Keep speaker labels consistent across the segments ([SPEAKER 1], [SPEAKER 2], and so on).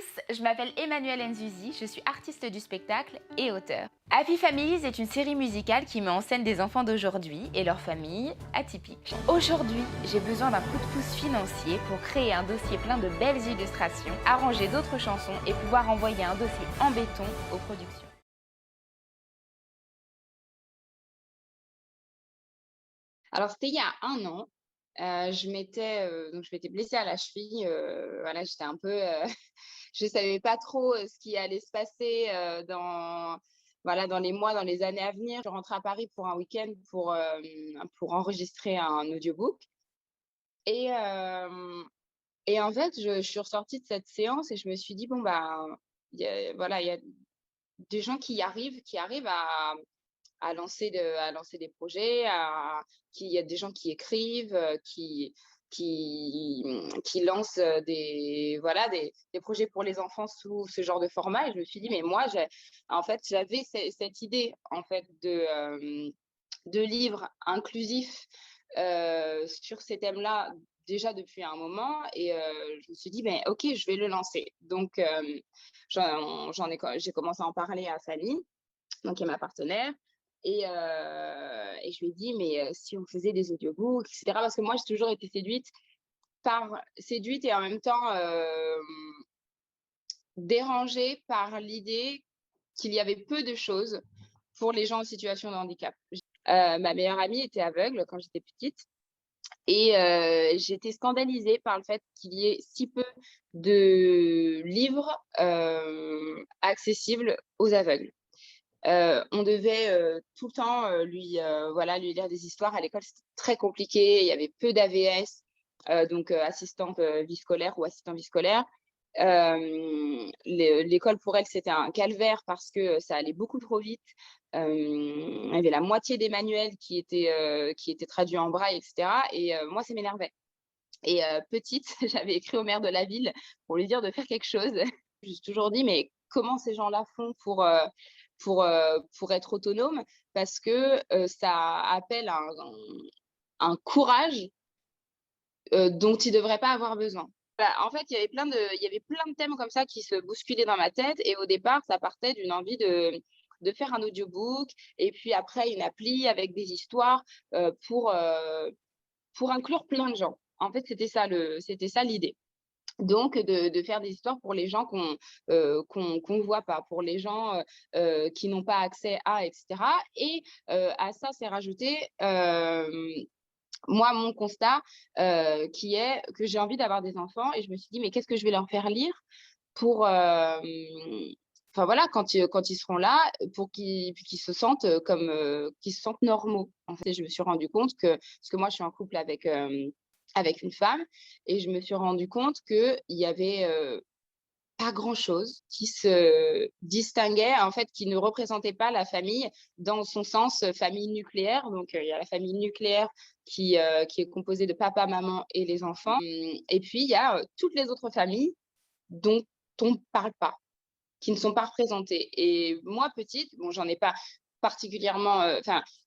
[SPEAKER 1] tous, je m'appelle Emmanuelle Nzuzi, je suis artiste du spectacle et auteure. Happy Families est une série musicale qui met en scène des enfants d'aujourd'hui et leurs familles atypiques. Aujourd'hui, j'ai besoin d'un coup de pouce financier pour créer un dossier plein de belles illustrations, arranger d'autres chansons et pouvoir envoyer un dossier en béton aux productions.
[SPEAKER 2] Alors, c'était il y a 1 an. Je m'étais blessée à la cheville. Voilà, j'étais un peu, je savais pas trop, ce qui allait se passer, dans les mois, dans les années à venir. Je rentrais à Paris pour un week-end pour enregistrer un audiobook et en fait, je suis ressortie de cette séance et je me suis dit: «Bon, bah, il y a des gens qui arrivent à lancer des projets, qu'il y a des gens qui écrivent, qui lancent, des projets pour les enfants sous ce genre de format. Et je me suis dit: «Mais moi, j'avais cette idée, en fait, de livres inclusifs, sur ces thèmes-là, déjà depuis un moment. Et je me suis dit: «Mais OK, je vais le lancer». Donc j'ai commencé à en parler à Fanny, donc qui est ma partenaire. Et je lui ai dit: «Mais si on faisait des audiobooks?» et cetera. Parce que moi, j'ai toujours été séduite et en même temps, dérangée par l'idée qu'il y avait peu de choses pour les gens en situation de handicap. Ma meilleure amie était aveugle quand j'étais petite et j'étais scandalisée par le fait qu'il y ait si peu de livres, accessibles aux aveugles. On devait, tout le temps, lui lire des histoires. À l'école, c'était très compliqué, il y avait peu d'AVS, donc assistante, vie scolaire ou assistant vie scolaire. L'école pour elle, c'était un calvaire parce que ça allait beaucoup trop vite. Il y avait la moitié des manuels qui étaient traduits en braille et cetera. Et moi, ça m'énervait. Et petite, j'avais écrit au maire de la ville pour lui dire de faire quelque chose. Je me suis toujours dit: «Mais comment ces gens-là font pour être autonomes?» Parce que ça appelle un courage, dont ils ne devraient pas avoir besoin. Bah, en fait, il y avait plein de thèmes comme ça qui se bousculaient dans ma tête. Et au départ, ça partait d'une envie de faire un audiobook et puis après une appli avec des histoires, heu, pour, heu, pour inclure plein de gens. En fait, c'était ça l'idée. Donc de faire des histoires pour les gens qu'on voit pas, pour les gens, qui n'ont pas accès à et cetera. Et à ça, s'est rajouté, moi, mon constat, qui est que j'ai envie d'avoir des enfants. Et je me suis dit: «Mais qu'est-ce que je vais leur faire lire pour, enfin voilà, quand ils seront là, pour qu'ils se sentent, qu'ils se sentent normaux?» En fait, je me suis rendu compte que parce que moi, je suis en couple avec une femme. Et je me suis rendu compte qu'il y avait, pas grand-chose qui se distinguait, en fait, qui ne représentait pas la famille dans son sens, famille nucléaire. Donc il y a la famille nucléaire qui est composée de papa, maman et les enfants. Et puis il y a, toutes les autres familles dont on ne parle pas, qui ne sont pas représentées. Et moi, petite, bon, j'en ai pas particulièrement,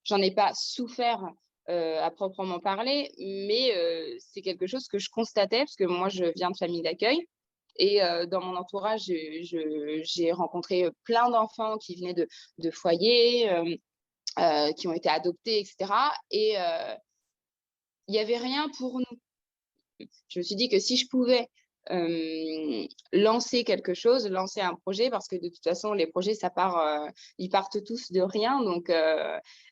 [SPEAKER 2] j'en ai pas souffert, à proprement parler, mais c'est quelque chose que je constatais parce que moi, je viens de famille d'accueil. Et dans mon entourage, j'ai rencontré, plein d'enfants qui venaient de foyers, qui ont été adoptés et cetera. Et il y avait rien pour nous. Je me suis dit que si je pouvais, lancer quelque chose, lancer un projet, parce que de toute façon les projets ils partent tous de rien. Donc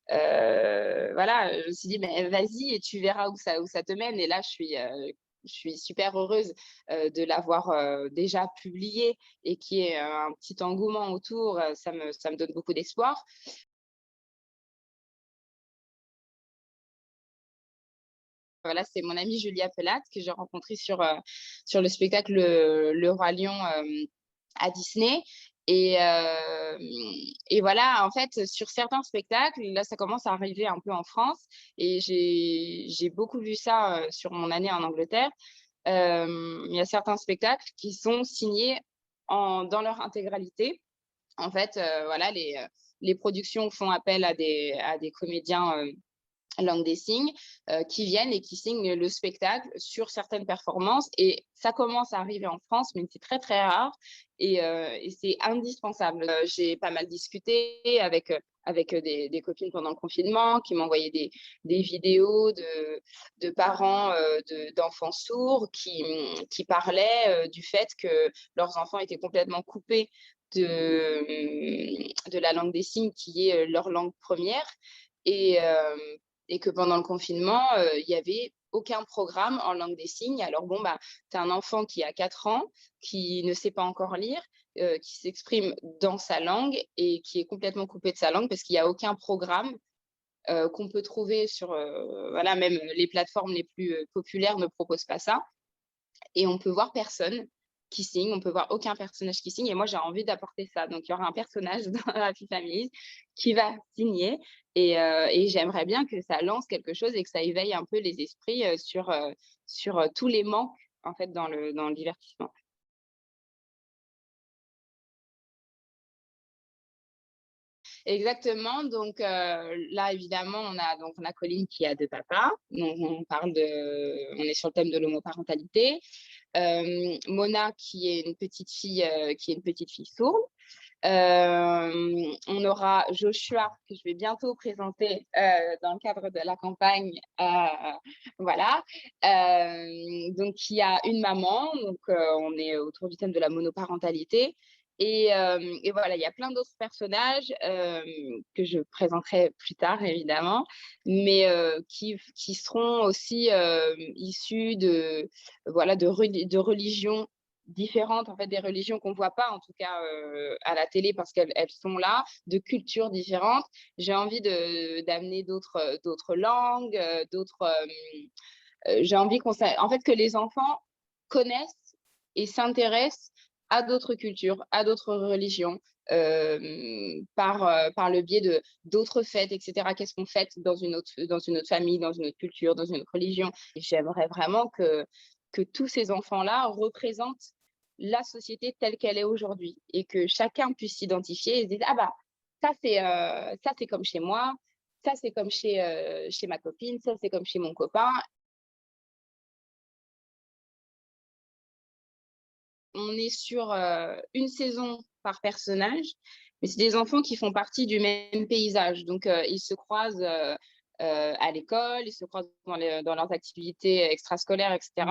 [SPEAKER 2] voilà, je me suis dit: «Mais vas-y et tu verras où ça te mène». Et là, je suis super heureuse, de l'avoir, déjà publié et qu'il y ait un petit engouement autour. Ça me donne beaucoup d'espoir. Voilà, c'est mon amie Julia Pelatte que j'ai rencontrée sur le spectacle Le Roi Lion, à Disney. Et voilà, en fait, sur certains spectacles, là, ça commence à arriver un peu en France. Et j'ai beaucoup vu ça, sur mon année en Angleterre. Il y a certains spectacles qui sont signés dans leur intégralité. En fait, voilà, les productions font appel à des comédiens, langue des signes, qui viennent et qui signent le spectacle sur certaines performances. Et ça commence à arriver en France, mais c'est très, très rare et c'est indispensable. J'ai pas mal discuté avec des copines pendant le confinement qui m'envoyaient des vidéos de parents d'enfants sourds qui parlaient du fait que leurs enfants étaient complètement coupés de la langue des signes qui est leur langue première. Et, et que pendant le confinement, il y avait aucun programme en langue des signes. Alors bon, bah, tu as un enfant qui a 4 ans, qui ne sait pas encore lire, qui s'exprime dans sa langue et qui est complètement coupé de sa langue parce qu'il y a aucun programme qu'on peut trouver sur, voilà, même les plateformes les plus populaires ne proposent pas ça. Et on peut voir personne qui signe, on peut voir aucun personnage qui signe. Et moi, j'ai envie d'apporter ça. Donc, il y aura un personnage dans Happy Families qui va signer. Et j'aimerais bien que ça lance quelque chose et que ça éveille un peu les esprits sur tous les manques, en fait, dans le divertissement. Exactement. Donc, là, évidemment, on a Colline qui a 2 papas. Donc, on est sur le thème de l'homoparentalité. Mona qui est une petite fille sourde. On aura Joshua que je vais bientôt présenter dans le cadre de la campagne, voilà, donc qui a une maman, donc on est autour du thème de la monoparentalité. Et voilà, il y a plein d'autres personnages que je présenterai plus tard évidemment, mais qui seront aussi issus voilà, de religions différentes, en fait, des religions qu'on ne voit pas, en tout cas à la télé, parce qu'elles sont là, de cultures différentes. J'ai envie d'amener d'autres langues, j'ai envie en fait, que les enfants connaissent et s'intéressent à d'autres cultures, à d'autres religions, par le biais d'autres fêtes, etc. Qu'est-ce qu'on fête dans une autre famille, dans une autre culture, dans une autre religion. Et j'aimerais vraiment que tous ces enfants-là représentent la société telle qu'elle est aujourd'hui et que chacun puisse s'identifier et se dire, ah bah, ça c'est comme chez moi, ça c'est comme chez ma copine, ça c'est comme chez mon copain. On est sur une saison par personnage, mais c'est des enfants qui font partie du même paysage. Donc, ils se croisent à l'école, ils se croisent dans leurs activités extrascolaires, etc.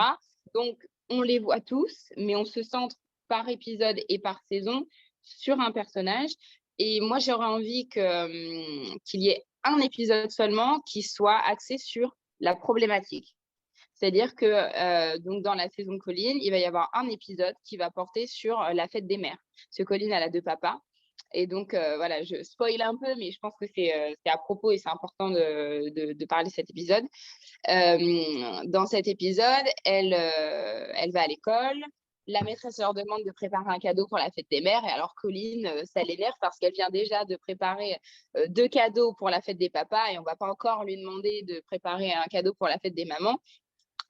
[SPEAKER 2] Donc, on les voit tous, mais on se centre par épisode et par saison sur un personnage. Et moi, j'aurais envie qu'il y ait un épisode seulement qui soit axé sur la problématique. C'est-à-dire que donc dans la saison Colline, il va y avoir un épisode qui va porter sur la fête des mères. Parce que Colline, elle a 2 papas. Et donc, voilà, je spoil un peu, mais je pense que c'est à propos et c'est important de parler de cet épisode. Dans cet épisode, elle va à l'école. La maîtresse leur demande de préparer un cadeau pour la fête des mères. Et alors, Colline, ça l'énerve parce qu'elle vient déjà de préparer 2 cadeaux pour la fête des papas et on ne va pas encore lui demander de préparer un cadeau pour la fête des mamans.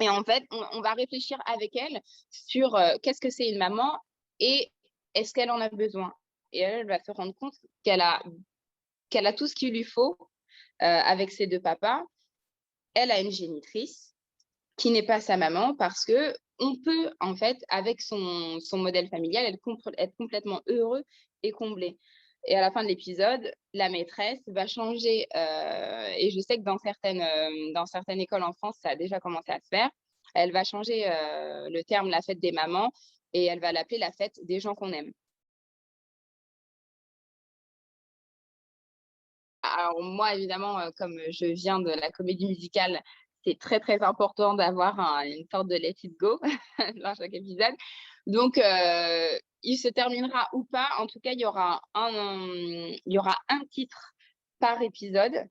[SPEAKER 2] Et en fait, on va réfléchir avec elle sur qu'est-ce que c'est une maman et est-ce qu'elle en a besoin. Et elle va se rendre compte qu'elle a tout ce qu'il lui faut avec ses 2 papas. Elle a une génitrice qui n'est pas sa maman parce que on peut, en fait, avec son modèle familial, être complètement heureux et comblé. Et à la fin de l'épisode, la maîtresse va changer, et je sais que dans certaines écoles en France, ça a déjà commencé à se faire. Elle va changer le terme la fête des mamans et elle va l'appeler la fête des gens qu'on aime. Alors moi, évidemment, comme je viens de la comédie musicale, c'est très, très important d'avoir une sorte de let it go dans chaque épisode. Donc, il se terminera ou pas, en tout cas, il y aura un titre par épisode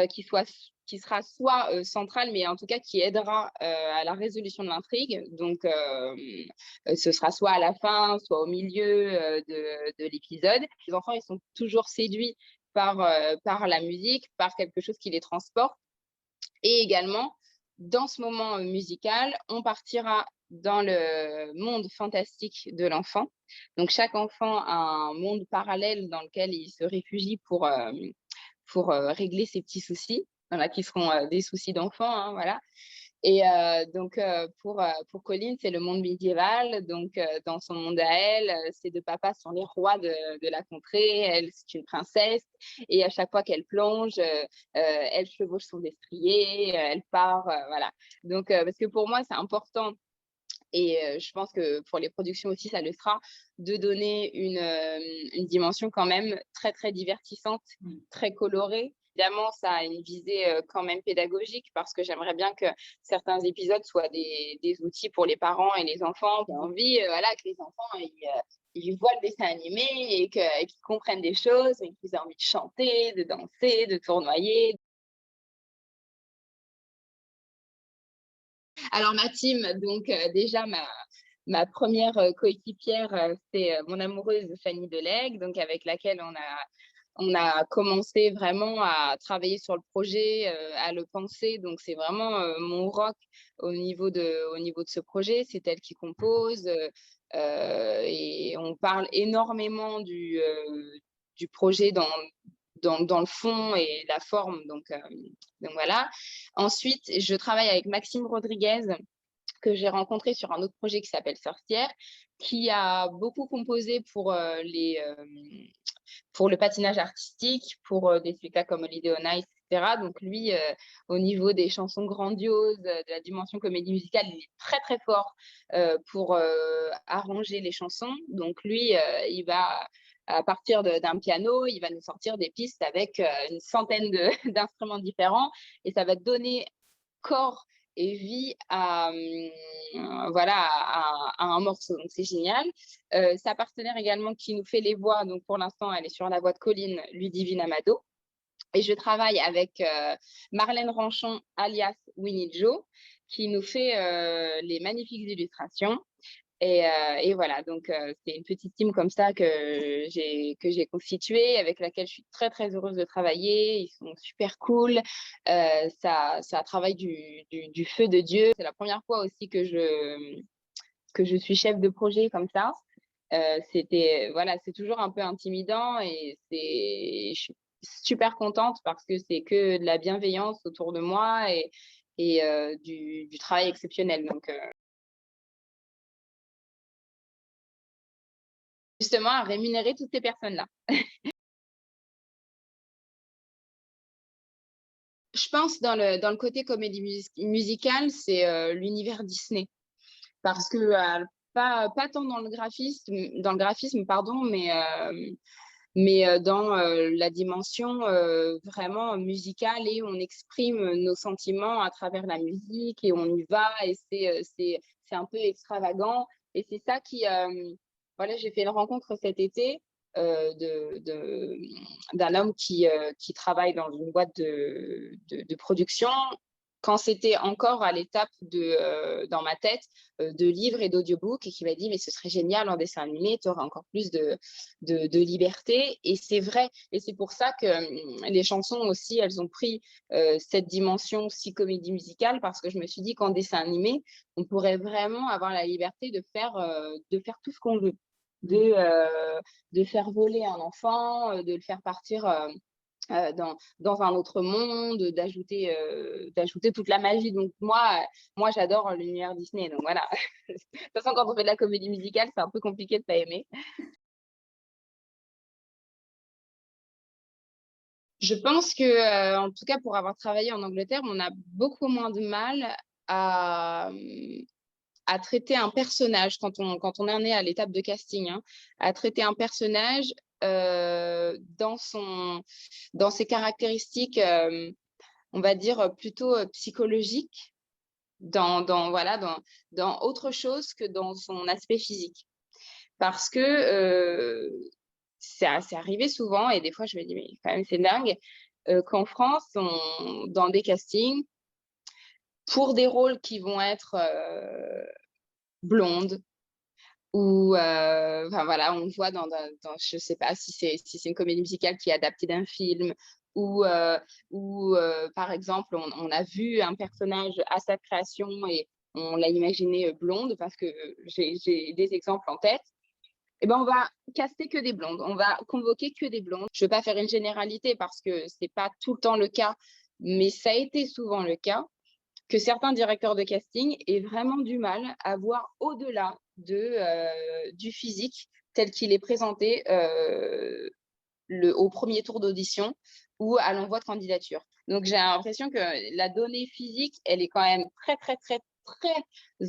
[SPEAKER 2] qui sera soit central, mais en tout cas qui aidera à la résolution de l'intrigue. Donc, ce sera soit à la fin, soit au milieu de l'épisode. Les enfants, ils sont toujours séduits par la musique, par quelque chose qui les transporte. Et également, dans ce moment musical, on partira dans le monde fantastique de l'enfant. Donc, chaque enfant a un monde parallèle dans lequel il se réfugie pour régler ses petits soucis. voilà, qui seront des soucis d'enfants, hein, voilà. Et donc pour Colline, c'est le monde médiéval. Donc dans son monde à elle, ses 2 papas sont les rois de la contrée. Elle, c'est une princesse et à chaque fois qu'elle plonge, elle chevauche son destrier, elle part, voilà. Donc parce que pour moi, c'est important et je pense que pour les productions aussi, ça le sera, de donner une dimension quand même très, très divertissante, très colorée. Évidemment, ça a une visée, quand même pédagogique parce que j'aimerais bien que certains épisodes soient des outils pour les parents et les enfants qui ont envie, voilà, que les enfants, ils voient le dessin animé et qu'ils comprennent des choses et qu'ils aient envie de chanter, de danser, de tournoyer. Alors ma team, donc déjà ma première coéquipière, c'est mon amoureuse Fanny Delègue, donc avec laquelle on a commencé vraiment à travailler sur le projet, à le penser. Donc c'est vraiment mon rock au niveau de ce projet. C'est elle qui compose et on parle énormément du projet dans le fond et la forme. Donc voilà. Ensuite, je travaille avec Maxime Rodriguez, que j'ai rencontré sur un autre projet qui s'appelle Sorcière, qui a beaucoup composé pour le patinage artistique, pour des spectacles comme Holiday on Ice, etc. Donc lui, au niveau des chansons grandioses, de la dimension comédie musicale, il est très très fort pour arranger les chansons. Donc lui, il va à partir d'un piano, il va nous sortir des pistes avec une centaine d'instruments différents et ça va donner corps et vie voilà, à un morceau. Donc, c'est génial. Sa partenaire également qui nous fait les voix, donc pour l'instant, elle est sur la voix de Colline, Ludivine Amado. Et je travaille avec Marlène Ranchon, alias Winnie Joe, qui nous fait les magnifiques illustrations. Et voilà, donc c'est une petite team comme ça que j'ai constituée, avec laquelle je suis très, très heureuse de travailler. Ils sont super cool. Ça travaille du feu de Dieu. C'est la première fois aussi que je suis chef de projet comme ça. Voilà, c'est toujours un peu intimidant et je suis super contente parce que c'est que de la bienveillance autour de moi et du travail exceptionnel. Donc, justement, à rémunérer toutes ces personnes-là. Je pense dans le côté comédie musicale, c'est l'univers Disney. Parce que pas tant dans le graphisme, pardon, mais dans la dimension vraiment musicale et on exprime nos sentiments à travers la musique et on y va et c'est un peu extravagant. Et c'est ça voilà, j'ai fait une rencontre cet été d'un homme qui travaille dans une boîte de production. Quand c'était encore à l'étape dans ma tête, de livres et d'audiobooks, et qui m'a dit, mais ce serait génial en dessin animé, tu auras encore plus de liberté. Et c'est vrai, et c'est pour ça que les chansons aussi, elles ont pris cette dimension si comédie musicale, parce que je me suis dit qu'en dessin animé, on pourrait vraiment avoir la liberté de faire tout ce qu'on veut, de faire voler un enfant, de le faire partir dans un autre monde, d'ajouter toute la magie. Donc moi j'adore l'univers Disney. Donc voilà. De toute façon, quand on fait de la comédie musicale, c'est un peu compliqué de pas aimer. Je pense que, en tout cas, pour avoir travaillé en Angleterre, on a beaucoup moins de mal à, à traiter un personnage quand on en est à l'étape de casting, hein, à traiter un personnage dans ses caractéristiques, on va dire, plutôt psychologiques, voilà, dans autre chose que dans son aspect physique. Parce que c'est arrivé souvent et des fois je me dis, mais quand même, c'est dingue qu'en France, dans des castings, pour des rôles qui vont être blondes, ou enfin voilà, on le voit je sais pas si c'est une comédie musicale qui est adaptée d'un film ou par exemple, on a vu un personnage à sa création et on l'a imaginé blonde parce que j'ai des exemples en tête. Et ben, on va caster que des blondes, on va convoquer que des blondes. Je ne veux pas faire une généralité parce que c'est pas tout le temps le cas Mais ça a été souvent le cas que certains directeurs de casting aient vraiment du mal à voir au-delà du physique tel qu'il est présenté au premier tour d'audition ou à l'envoi de candidature. Donc, j'ai l'impression que la donnée physique, elle est quand même très, très, très, très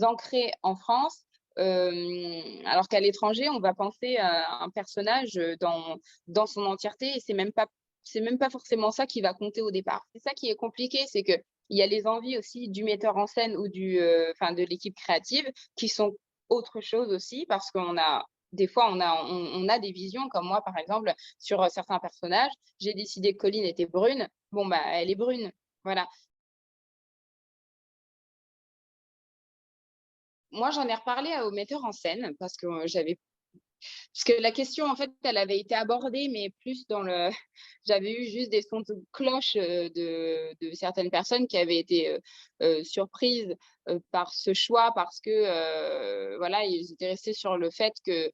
[SPEAKER 2] ancrée en France. Alors qu'à l'étranger, on va penser à un personnage dans son entièreté et c'est même pas forcément ça qui va compter au départ. C'est ça qui est compliqué, c'est que il y a les envies aussi du metteur en scène ou de l'équipe créative qui sont autre chose aussi parce qu'on a des fois, on a des visions, comme moi, par exemple, sur certains personnages. J'ai décidé que Colline était brune. Bon, bah, elle est brune. Voilà. Moi, j'en ai reparlé au metteur en scène parce que parce que la question, en fait, elle avait été abordée, mais plus dans le j'avais eu juste des sons de cloche, de certaines personnes qui avaient été, surprises, par ce choix parce que, voilà, ils étaient restés sur le fait que,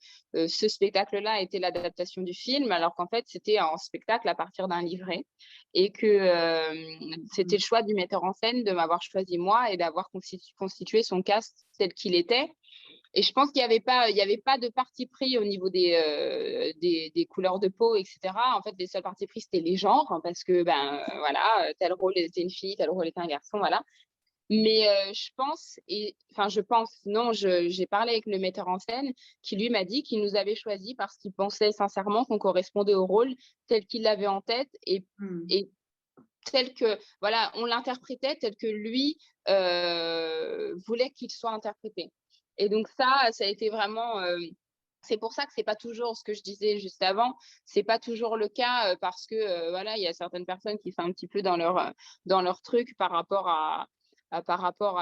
[SPEAKER 2] ce spectacle-là était l'adaptation du film, alors qu'en fait, c'était un spectacle à partir d'un livret et que, c'était le choix du metteur en scène de m'avoir choisi moi et d'avoir constitué son cast tel qu'il était et je pense qu'il y avait pas de parti pris au niveau des couleurs de peau, et cetera. En fait, les seuls partis pris, c'était les genres, hein, parce que, ben, voilà, tel rôle était une fille, tel rôle était un garçon, voilà. Mais je pense enfin je pense, non, j'ai parlé avec le metteur en scène qui, lui, m'a dit qu'il nous avait choisis parce qu'il pensait sincèrement qu'on correspondait au rôle tel qu'il l'avait en tête
[SPEAKER 3] Mmh.
[SPEAKER 2] et tel que, voilà, on l'interprétait tel que lui, voulait qu'il soit interprété. Et donc ça a été vraiment, c'est pour ça que c'est pas toujours ce que je disais juste avant, c'est pas toujours le cas, parce que, voilà, il y a certaines personnes qui sont un petit peu dans leur truc par rapport à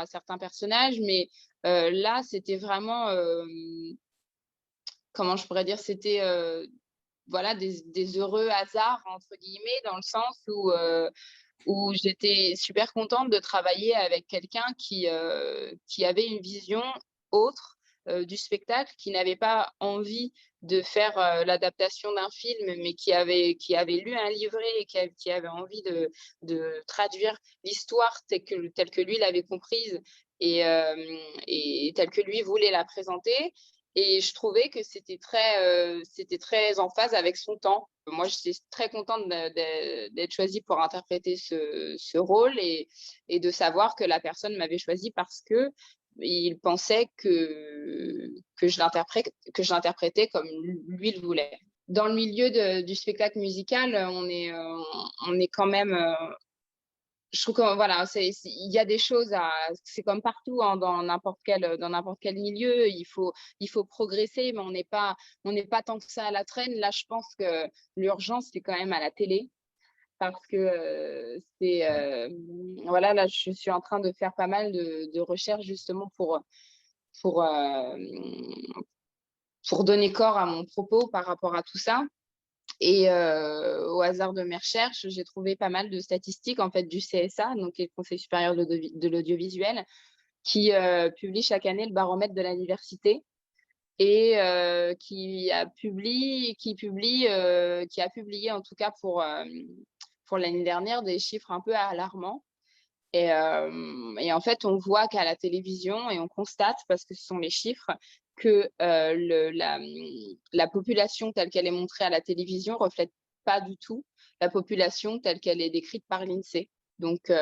[SPEAKER 2] certains personnages. Mais, là, c'était vraiment, comment je pourrais dire? C'était, voilà, des «heureux hasards» entre guillemets, dans le sens où j'étais super contente de travailler avec quelqu'un qui avait une vision autre, du spectacle, qui n'avait pas envie de faire, l'adaptation d'un film, mais qui avait lu un livret et qui avait envie de traduire l'histoire telle que lui l'avait comprise et telle que lui voulait la présenter. Et je trouvais que c'était très en phase avec son temps. Moi, j'étais très contente d'être choisie pour interpréter ce rôle et de savoir que la personne m'avait choisie parce qu'il pensait que je l'interprétais comme lui le voulait. Dans le milieu du spectacle musical, on est quand même, je trouve que voilà, il y a des choses c'est comme partout, hein, dans n'importe quel milieu, il faut progresser, mais on n'est pas tant que ça à la traîne. Là, je pense que l'urgence, c'est quand même à la télé parce que voilà, là, je suis en train de faire pas mal de recherches justement pour, euh, pour donner corps à mon propos par rapport à tout ça. Et au hasard de mes recherches, j'ai trouvé pas mal de statistiques en fait du CSA, donc qui est le Conseil supérieur de l'audiovisuel, qui publie chaque année le baromètre de la diversité et qui a publié en tout cas pour l'année dernière des chiffres un peu alarmants. Et en fait, on voit qu'à la télévision, et on constate, parce que ce sont les chiffres, que la population telle qu'elle est montrée à la télévision reflète pas du tout la population telle qu'elle est décrite par l'INSEE. Donc,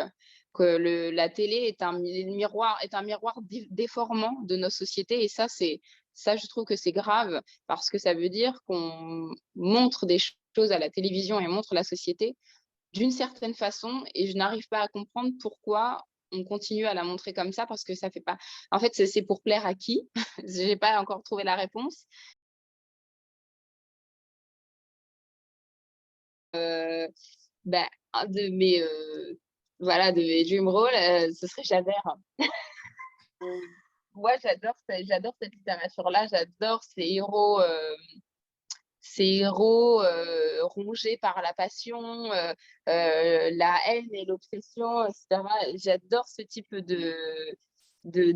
[SPEAKER 2] que la télé est est un miroir déformant de nos sociétés. Et ça, je trouve que c'est grave, parce que ça veut dire qu'on montre des choses à la télévision et on montre la société d'une certaine façon, et je n'arrive pas à comprendre pourquoi on continue à la montrer comme ça, parce que ça fait pas, en fait, c'est pour plaire à qui? J'ai pas encore trouvé la réponse. Bah, un de mes, voilà, de mes dream roles, ce serait Javert. Moi, j'adore cette littérature-là, j'adore ces héros, rongés par la passion, la haine et l'obsession, et cetera. J'adore ce type de de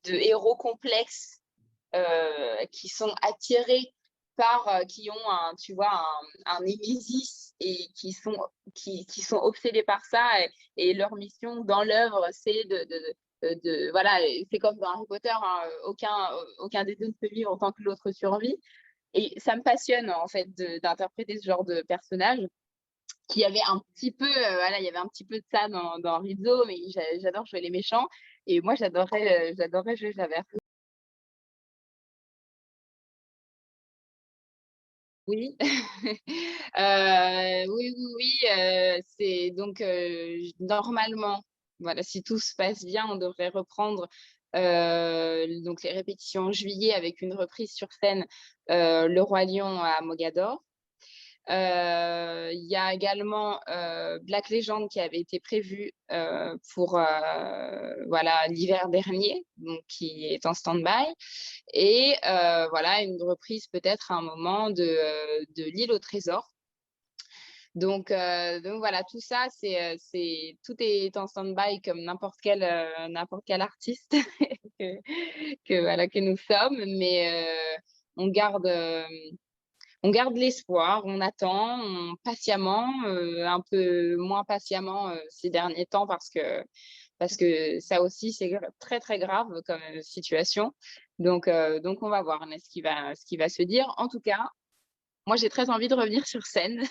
[SPEAKER 2] de héros complexes, qui sont attirés plupart qui ont tu vois, un némésis et qui sont obsédés par ça et leur mission dans l'œuvre, c'est voilà, c'est comme dans Harry Potter, hein, aucun des deux ne peut vivre tant que l'autre survit. Et ça me passionne en fait d'interpréter ce genre de personnage qui avait un petit peu, voilà, il y avait un petit peu de ça dans Rizzo, mais j'adore jouer les méchants et moi j'adorerais jouer Javert. Oui. Oui, c'est donc j normalement, voilà, si tout se passe bien, on devrait reprendre, donc les répétitions en juillet avec une reprise sur scène, Le Roi Lion à Mogador. Il y a également, Black Legend qui avait été prévu, pour, voilà, l'hiver dernier, donc qui est en stand-by et voilà, une reprise peut-être à un moment de L'Île au trésor. Donc voilà, tout ça, c'est tout est en stand-by comme n'importe quel artiste que voilà, que nous sommes, mais on garde, on garde l'espoir, on attend, patiemment, un peu moins patiemment, ces derniers temps parce que ça aussi, c'est très, très grave comme situation. Donc on va voir, hein, ce qui va se dire. En tout cas, moi, j'ai très envie de revenir sur scène